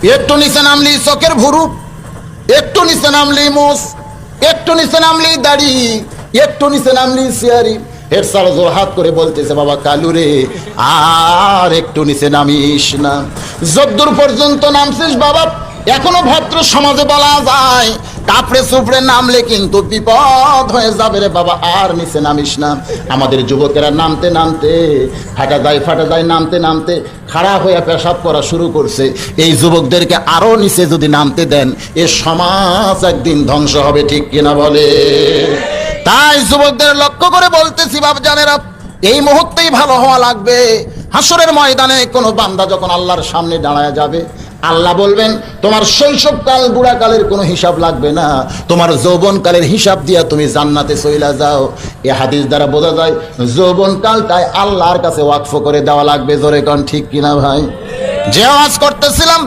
একটু নিচে নামলি চোখের ভুরু, একটু নিচে নামলি মোষ, একটু নিচে নামলি দাড়ি, একটু নিচে নামলি সিয়ারি। হেড স্যার জোর হাত করে বলতেছে, বাবা কালু রে, আর একটু নিচে নামিস না। যদ্দূর পর্যন্ত নামছিস বাবা, এখনো ভদ্র সমাজে বলা যায় কাপড়ে চুপড়ে নামলে কিন্তু বিপদ হয়ে যাবে রে বাবা, আর নিচে নামিস না। আমাদের যুবকেরা নামতে নামতে ফাটা যায় নামতে নামতে খাড়া হয়ে পেশাব করা শুরু করছে। এই যুবকদেরকে আরো নিচে যদি নামতে দেন, এ সমাজ একদিন ধ্বংস হবে, ঠিক কিনা বলে? তাই যুবকদের লক্ষ্য করে বলতেছি, বাপজানেরা, এই মুহূর্তেই ভালো হওয়া লাগবে। হাসরের ময়দানে কোনো বান্দা যখন আল্লাহর সামনে দাঁড়ায় যাবে, আল্লাহ বলবেন, তোমার শৈশবকাল বুড়াকালের কোনো হিসাব লাগবে না, তোমার যৌবনকালের হিসাব দিয়া তুমি জান্নাতে চইলা যাও। এ হাদিস দ্বারা বোঝা যায় যৌবনকালটাই আল্লাহর কাছে ওয়াকফ করে দেওয়া লাগবে। জোরে কোন ঠিক কিনা ভাই? যে ওয়াজ করতেছিলাম